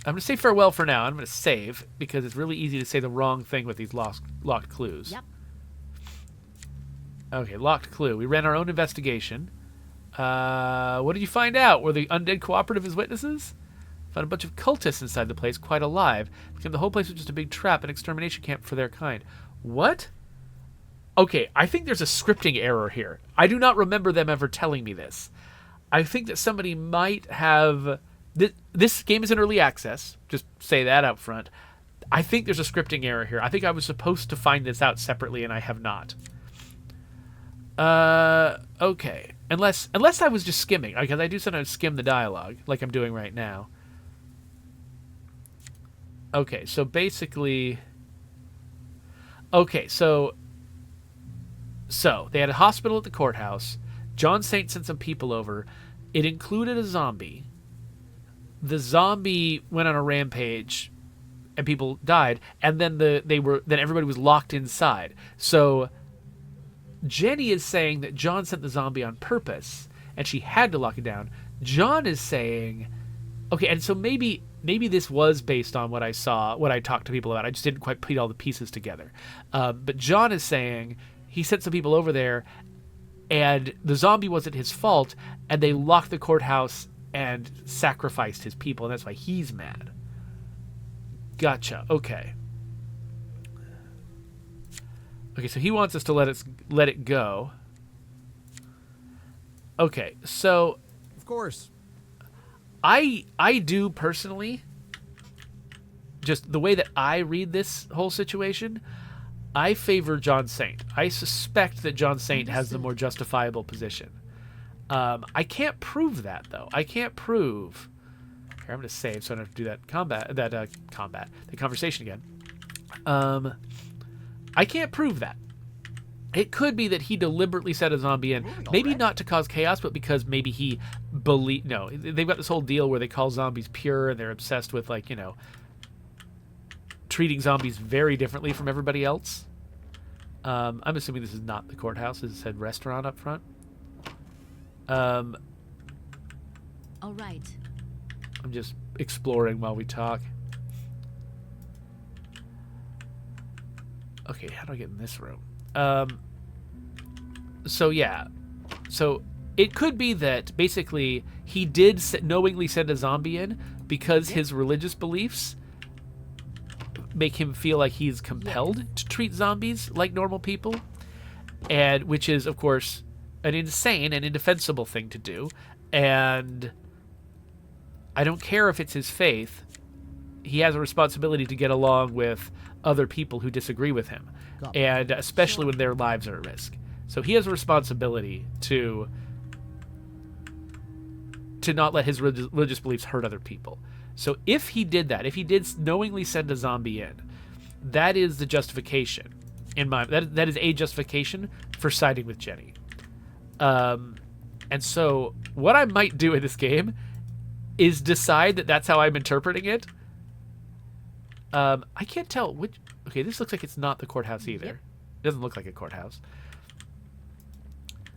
I'm going to say farewell for now. I'm going to save, because it's really easy to say the wrong thing with these locked clues. Yep. Okay, locked clue. We ran our own investigation. What did you find out? Were the undead cooperative as witnesses? Found a bunch of cultists inside the place, quite alive. Claimed the whole place was just a big trap, an extermination camp for their kind. What? Okay, I think there's a scripting error here. I do not remember them ever telling me this. I think that somebody might have... This game is in early access. Just say that up front. I think there's a scripting error here. I think I was supposed to find this out separately, and I have not. Okay. Unless I was just skimming, because I do sometimes skim the dialogue, like I'm doing right now. Okay, so basically... Okay, so they had a hospital at the courthouse. John Saint sent some people over. It included a zombie. The zombie went on a rampage, and people died. And then then everybody was locked inside. So Jenny is saying that John sent the zombie on purpose, and she had to lock it down. John is saying, okay, and so maybe this was based on what I saw, what I talked to people about. I just didn't quite put all the pieces together. But John is saying he sent some people over there, and the zombie wasn't his fault, and they locked the courthouse and sacrificed his people, and that's why he's mad. Gotcha. Okay. Okay, so he wants us to let it go. Okay, so Of course. I do personally, just the way that I read this whole situation, I favor John Saint. I suspect that John Saint has the more justifiable position. I can't prove that, though. I can't prove... Here, I'm going to save so I don't have to do the conversation again. I can't prove that. It could be that he deliberately set a zombie in, maybe not to cause chaos, but because maybe he no, they've got this whole deal where they call zombies pure, and they're obsessed with, like, you know, treating zombies very differently from everybody else. I'm assuming this is not the courthouse. It said restaurant up front. All right. I'm just exploring while we talk. Okay, how do I get in this room? So yeah. So it could be that basically he did knowingly send a zombie in because his religious beliefs make him feel like he's compelled to treat zombies like normal people, and which is, of course, an insane and indefensible thing to do. And I don't care if it's his faith. He has a responsibility to get along with other people who disagree with him, and especially when their lives are at risk. So he has a responsibility to not let his religious beliefs hurt other people. So if he did that, if he did knowingly send a zombie in, that is the justification in my that is a justification for siding with Jenny. And so what I might do in this game is decide that that's how I'm interpreting it. I can't tell which... Okay, this looks like it's not the courthouse either. It doesn't look like a courthouse.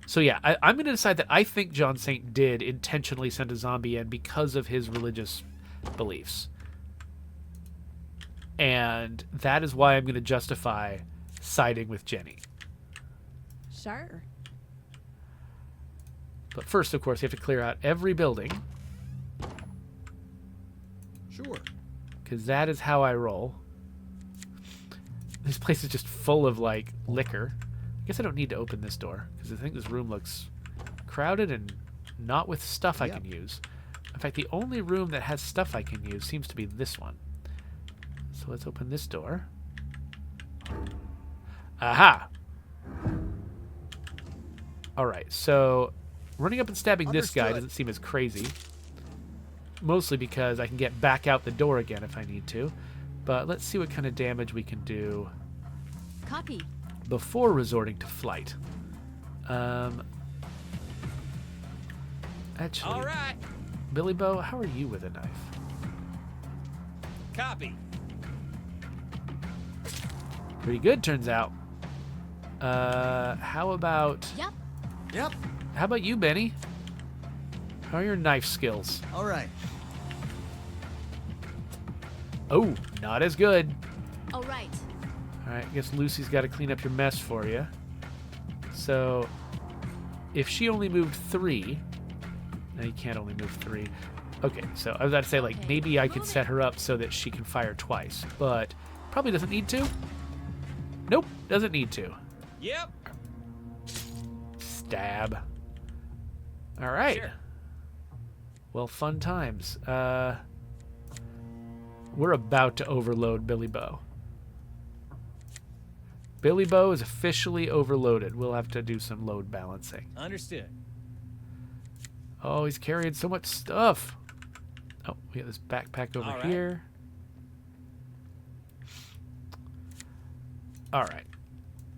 So yeah, I'm going to decide that I think John Saint did intentionally send a zombie in because of his religious beliefs. And that is why I'm going to justify siding with Jenny. Sure. But first, of course, you have to clear out every building, Sure. because that is how I roll. This place is just full of, like, liquor. I guess I don't need to open this door, because I think this room looks crowded and not with stuff I can use. In fact, the only room that has stuff I can use seems to be this one. So let's open this door. Aha! Alright, so running up and stabbing this guy doesn't seem as crazy. Mostly because I can get back out the door again if I need to. But let's see what kind of damage we can do Copy. before resorting to flight. Actually, All right. Billy Bo, how are you with a knife? Copy. Pretty good, turns out. How about Yep. you, Benny? How are your knife skills? All right. Oh, not as good. All right. All right, I guess Lucy's got to clean up your mess for you. So, if she only moved 3, no, you can't only move 3. Okay, so I was about to say, like, Okay, maybe I could move set her up so that she can fire twice, but probably doesn't need to. Nope, doesn't need to. Yep. Stab. All right. Sure. Well, fun times. We're about to overload Billy Bo. Billy Bo is officially overloaded. We'll have to do some load balancing. Understood. Oh, he's carrying so much stuff. Oh, we got this backpack over All right. here. All right.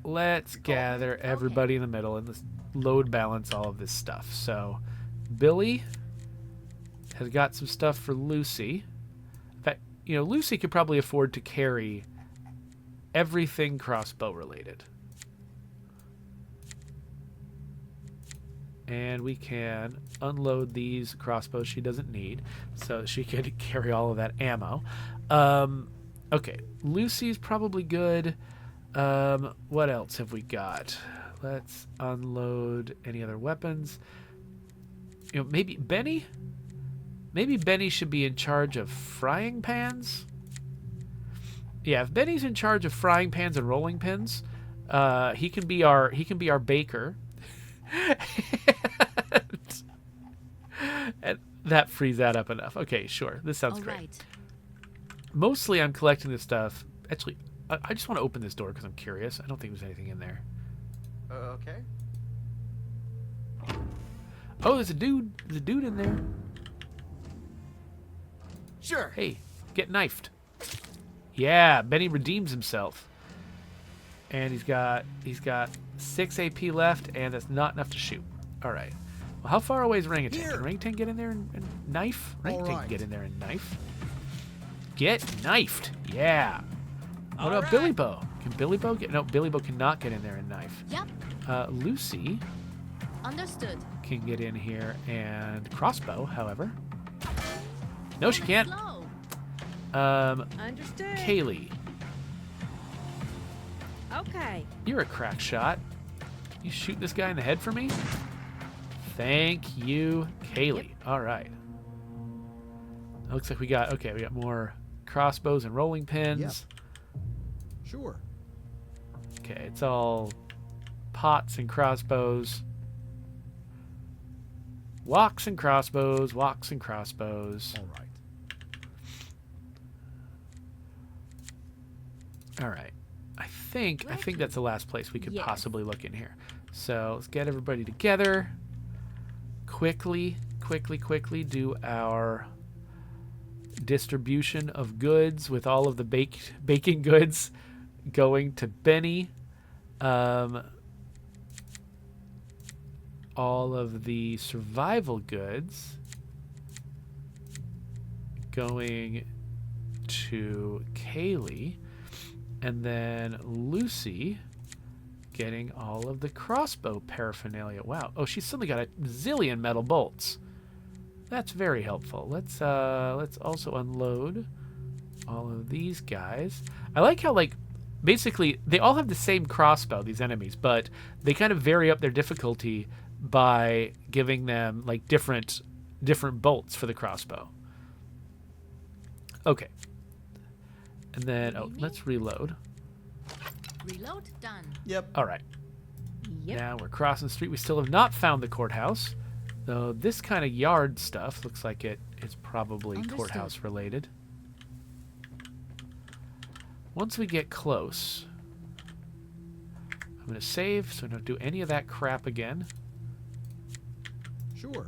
Let's gather everybody in the middle and let's load balance all of this stuff. So, Billy has got some stuff for Lucy. In fact, you know, Lucy could probably afford to carry everything crossbow related. And we can unload these crossbows she doesn't need so she could carry all of that ammo. Okay, Lucy's probably good. What else have we got? Let's unload any other weapons. You know, maybe Benny? Maybe Benny should be in charge of frying pans? Yeah, if Benny's in charge of frying pans and rolling pins, he can be our baker. and that frees that up enough. Okay, sure. This sounds All great. right. Mostly I'm collecting this stuff. Actually, I just want to open this door because I'm curious. I don't think there's anything in there. Okay. Oh, there's a dude. There's a dude in there. Sure. Hey, get knifed. Yeah, Benny redeems himself. And he's got 6 AP left, and that's not enough to shoot. All right. Well, how far away is Orangutan? Here. Can Orangutan get in there and knife? Orangutan right. can get in there and knife. Get knifed. Yeah. What All about right. Billy Bo? Can Billy Bo get... No, Billy Bo cannot get in there and knife. Yep. Lucy Understood. can get in here and crossbow, however. No, she can't. Slow. Understood. Kaylee, Okay. you're a crack shot. You shoot this guy in the head for me? Thank you, Kaylee. All right. Looks like we got more crossbows and rolling pins. Sure. Okay, it's all pots and crossbows. Walks and crossbows, walks and crossbows. All right. All right. I think that's the last place we could Yes. possibly look in here. So let's get everybody together. Quickly do our distribution of goods with all of the baking goods going to Benny. All of the survival goods going to Kaylee. And then Lucy getting all of the crossbow paraphernalia. Wow. Oh, she's suddenly got a zillion metal bolts. That's very helpful. Let's also unload all of these guys. I like how, like, basically they all have the same crossbow, these enemies, but they kind of vary up their difficulty by giving them like different bolts for the crossbow. Okay. And then, let's reload. Reload done. Yep. All right. Yep. Now we're crossing the street. We still have not found the courthouse. Though this kind of yard stuff looks like it is probably Understood. courthouse related. Once we get close, I'm going to save so I don't do any of that crap again. Sure.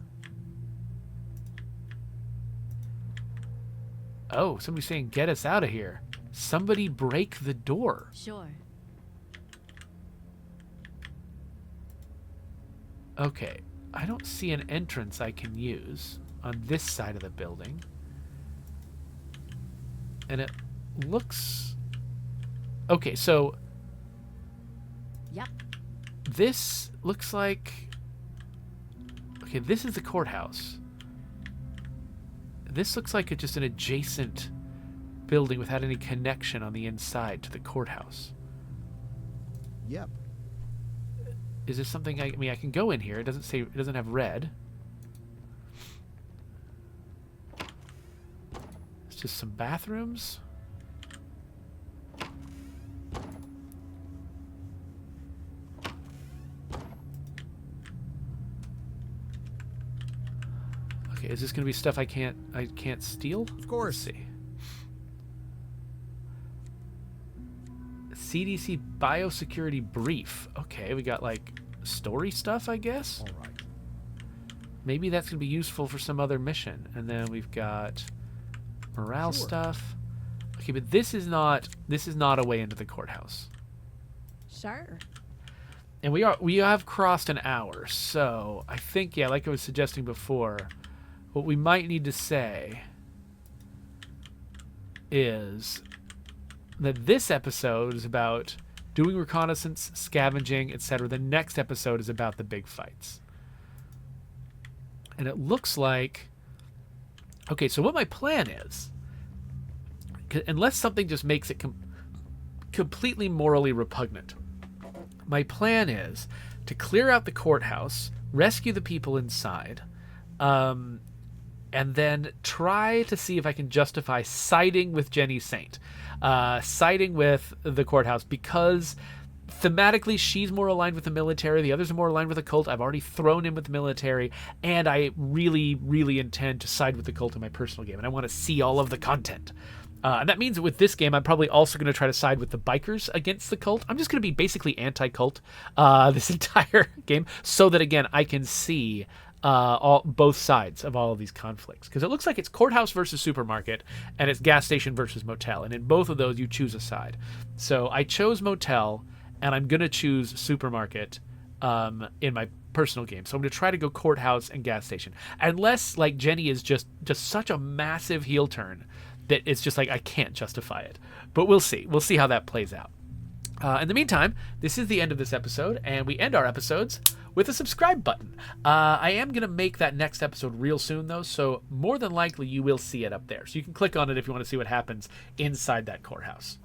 Oh, somebody's saying, get us out of here. Somebody break the door. Sure. Okay, I don't see an entrance I can use on this side of the building. And it looks... Okay, so... Yep. This looks like... Okay, this is the courthouse. This looks like it's just an adjacent building without any connection on the inside to the courthouse. Yep. Is this something I mean, I can go in here. It doesn't say, it doesn't have red. It's just some bathrooms. Okay, is this going to be stuff I can't steal? Of course. Let's see. CDC biosecurity brief. Okay, we got like story stuff, I guess. All right. Maybe that's going to be useful for some other mission. And then we've got morale Sure. stuff. Okay, but this is not a way into the courthouse. Sure. And we have crossed an hour. So, I think like I was suggesting before, what we might need to say is that this episode is about doing reconnaissance, scavenging, etc. The next episode is about the big fights. And it looks like... Okay, so what my plan is, unless something just makes it completely morally repugnant, my plan is to clear out the courthouse, rescue the people inside, and then try to see if I can justify siding with Jenny Saint. Siding with the courthouse because thematically she's more aligned with the military, the others are more aligned with the cult. I've already thrown in with the military, and I really, really intend to side with the cult in my personal game, and I want to see all of the content. And that means that with this game, I'm probably also going to try to side with the bikers against the cult. I'm just going to be basically anti-cult this entire game so that, again, I can see both sides of all of these conflicts, because it looks like it's courthouse versus supermarket and it's gas station versus motel, and in both of those you choose a side. So I chose motel, and I'm gonna choose supermarket in my personal game. So I'm gonna try to go courthouse and gas station, unless like Jenny is just such a massive heel turn that it's just like I can't justify it. But we'll see how that plays out. In the meantime, this is the end of this episode, and we end our episodes with a subscribe button. I am going to make that next episode real soon, though, so more than likely you will see it up there. So you can click on it if you want to see what happens inside that courthouse.